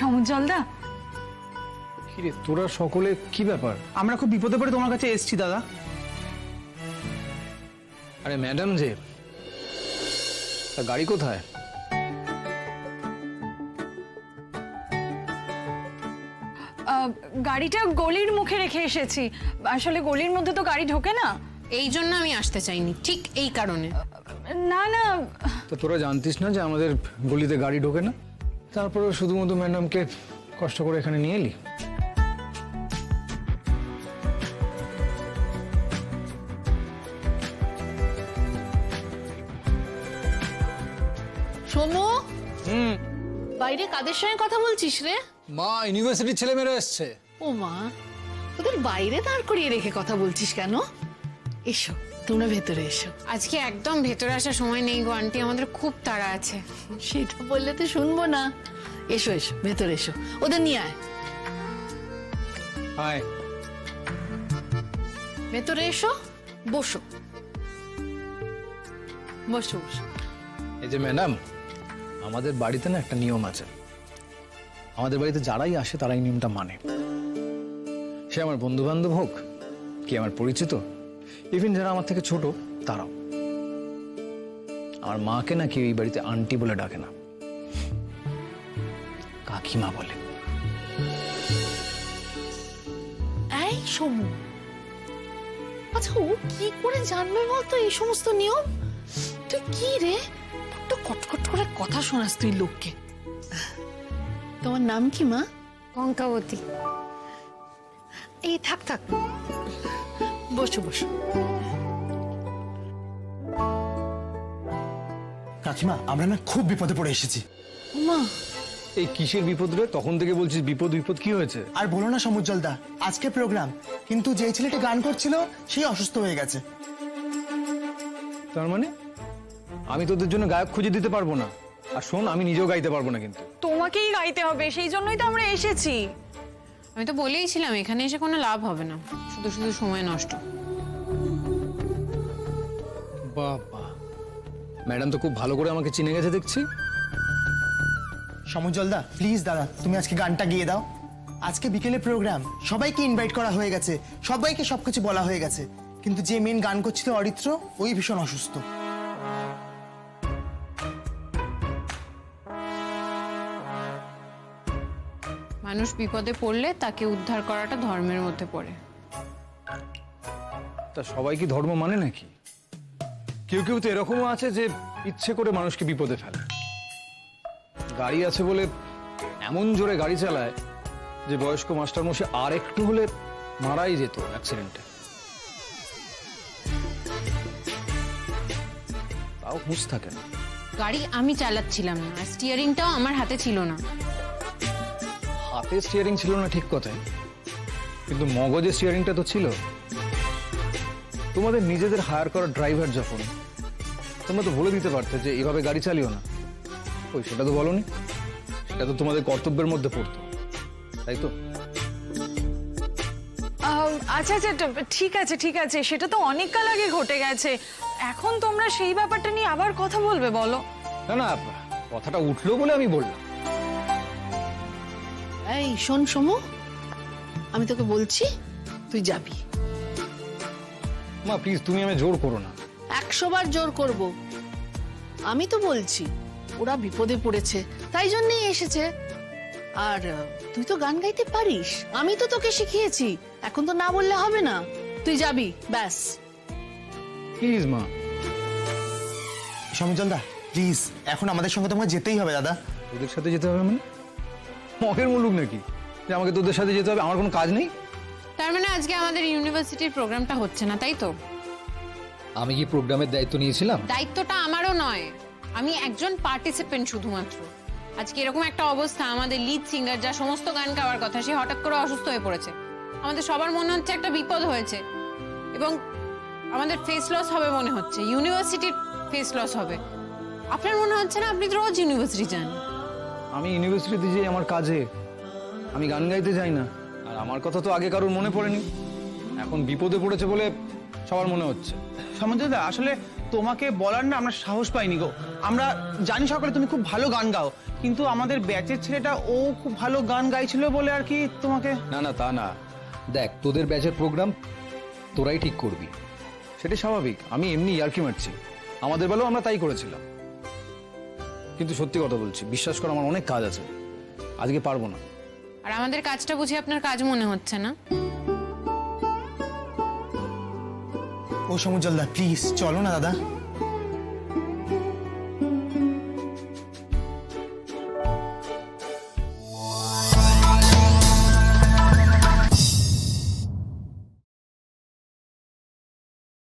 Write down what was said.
সমুজ্জ্বলদা, কিরে তোরা সকলে কি ব্যাপার? আমরা খুব বিপদে পড়ে তোমার কাছে এসেছি দাদা। আরে ম্যাডাম যে, তা গাড়ি কোথায়? গাড়িটা গলির মুখে রেখে এসেছি। আসলে গলির মধ্যে তো গাড়ি ঢোকে না। এই জন্য আমি আসতে চাইনি, ঠিক এই কারণে। না না, তো তোরা জানতিস না যে আমাদের গলিতে গাড়ি ঢোকে না? তারপরে শুধুমাত্র ম্যাডামকে কষ্ট করে এখানে নিয়ে এলি। সোমু, বাইরে কাদের সঙ্গে কথা বলছিস রে? মা, ইউনিভার্সিটির ছেলেমেয়েরা এসছে। ও মা, ওদের বাইরে দাঁড় করিয়ে রেখে কথা বলছিস কেন? এসো, তোমরা ভেতরে এসো। আজকে একদম ভেতরে আসার সময় নেই গো আন্টি, আমাদের খুব তাড়া আছে। সেটা বললে তো শুনবো না। এসো এসো, ভেতরে এসো, ওদের নিয়ে আয়। হাই। ভেতরে এসো, বসো বসো বসো। এই যে ম্যাডাম, আমাদের বাড়িতে না একটা নিয়ম আছে। আমাদের বাড়িতে যারাই আসে তারাই নিয়মটা মানে। সে আমার বন্ধু বান্ধব হোক, কি আমার পরিচিত, ইভেন যারা আমার থেকে ছোট তারাও। আমার মাকে না কেউ এই বাড়িতে আন্টি বলে ডাকে না, কাকিমা বলে। এই সোমু, আচ্ছা ও কি করে জানবে বলতো এই সমস্ত নিয়ম? তুই কি রে, একটু কটকট করে কথা শোনাস তুই লোককে। তোমার নাম কি মা? কঙ্কাবতী। এই থাক থাক, বসো বসো। কাকিমা, আমরা না খুব বিপদে পড়ে এসেছি। মা, এই কিসের বিপদ রে? তখন থেকে বলছিস বিপদ বিপদ, কি হয়েছে? আর বলো না সমুজ্জ্বলদা, আজকে প্রোগ্রাম, কিন্তু যে ছেলেটা গান করছিল সেই অসুস্থ হয়ে গেছে। তার মানে আমি তোদের জন্য গায়ক খুঁজে দিতে পারবো না। আর শোন, আমি নিজেও গাইতে পারবো না কিন্তু। তোমাকেই গাইতে হবে, সেই জন্যই তো আমরা এসেছি। আমি তো বলেইছিলাম এখানে এসে কোনো লাভ হবে না, শুধু শুধু সময় নষ্ট। বাবা, ম্যাডাম তো খুব ভালো করে আমাকে চিনে গেছে দেখছি। সমুজ্জ্বলদা প্লিজ দাদা, তুমি আজকে গানটা গিয়ে দাও। আজকে বিকেলে প্রোগ্রাম, সবাইকে ইনভাইট করা হয়ে গেছে, সবাইকে সবকিছু বলা হয়ে গেছে, কিন্তু যে মেন গান করছিল অরিত্র, ওই ভীষণ অসুস্থ। মানুষ বিপদে পড়লে তাকে উদ্ধার করাটা ধর্মের মধ্যে পড়ে। তা সবাই কি ধর্ম মানে নাকি? কেউ কেউ তো এরকমও আছে যে ইচ্ছে করে মানুষকে বিপদে ফেলে। গাড়ি আছে বলে এমন জোরে গাড়ি চালায় যে বয়স্ক মাস্টার মশাই আর একটু হলে মারাই যেত অ্যাক্সিডেন্টে। তাও হুঁশ থাকে না। গাড়ি আমি চালাচ্ছিলাম না, স্টিয়ারিংটাও আমার হাতে ছিল না। হাতে স্টিয়ারিং ছিল না ঠিক কথাই, কিন্তু মগজে স্টিয়ারিংটা তো ছিল। তোমাদের নিজেদের হায়ার করা ড্রাইভার যখন, তোমরা তো বলে দিতে পারতে যে এভাবে গাড়ি চালিও না। ওই সেটা তো বলনি, সেটা তো তোমাদের কর্তব্যের মধ্যে পড়তো, তাই তো? আচ্ছা আচ্ছা, ঠিক আছে ঠিক আছে, সেটা তো অনেক কাল আগে ঘটে গেছে। এখন তোমরা সেই ব্যাপারটা নিয়ে আবার কথা বলবে বলো? না না, কথাটা উঠলো বলে আমি বললাম। এই শোন সমু, আমি তোকে বলছি তুই যাবি। মা প্লিজ, তুমি আমি জোর করো না। 100 বার জোর করব। আমি তো বলছি ওরা বিপদে পড়েছে, তাই জন্যই এসেছে। আর তুই তো গান গাইতে পারিস, আমি তো তোকে শিখিয়েছি, এখন তো না বললে হবে না। তুই যাবি, ব্যাস। প্লিজ মা। সমুজ্জ্বলদা প্লিজ, এখন আমাদের সঙ্গে তোমাকে যেতেই হবে দাদা। তোদের সাথে যেতে হবে মানে? মগের মুলুক নাকি যে আমাকে তোদের সাথে যেতে হবে? আমার কোনো কাজ নেই? তার মানে আজকে আমাদের ইউনিভার্সিটির প্রোগ্রামটা হচ্ছে না, তাই তো? আমি কি প্রোগ্রামের দায়িত্ব নিয়েছিলাম? দায়িত্বটা আমারও নয়, আমি একজন পার্টিসিপেন্ট শুধুমাত্র। আজকে এরকম একটা অবস্থা, আমাদের লিড সিঙ্গার যা সমস্ত গান গাওয়ার কথা, সে হঠাৎ করে অসুস্থ হয়ে পড়েছে। আমাদের সবার মনে হচ্ছে একটা বিপদ হয়েছে, এবং আমাদের ফেস লস হবে মনে হচ্ছে, ইউনিভার্সিটির ফেস লস হবে। আপনার মনে হচ্ছে না? আপনি তো রোজ ইউনিভার্সিটি যান। আমি ইউনিভার্সিটিতে যাই আমার কাজে, আমি গান গাইতে যাই না। আর আমার কথা তো আগে কারোর মনে পড়েনি, এখন বিপদে পড়েছে বলে সবার মনে হচ্ছে। সমুজ্জ্বলদা আসলে তোমাকে বলার না আমরা সাহস পাইনি গো। আমরা জানি সকালে তুমি খুব ভালো গান গাও, কিন্তু আমাদের ব্যাচের ছেলেটা ও খুব ভালো গান গাইছিল বলে আর কি তোমাকে। না না, তা না। দেখ, তোদের ব্যাচের প্রোগ্রাম তোরাই ঠিক করবি, সেটা স্বাভাবিক। আমি এমনি ইয়ার্কি মারছি, আমাদের বেলাও আমরা তাই করেছিলাম। কিন্তু সত্যি কথা বলছি, বিশ্বাস কর আমার অনেক কাজ আছে, আজকে পারবো না। আর আমাদের কাজটা বুঝি আপনার কাজ মনে হচ্ছে না? ও সমুজ্জ্বলদা প্লিজ চলো না দাদা।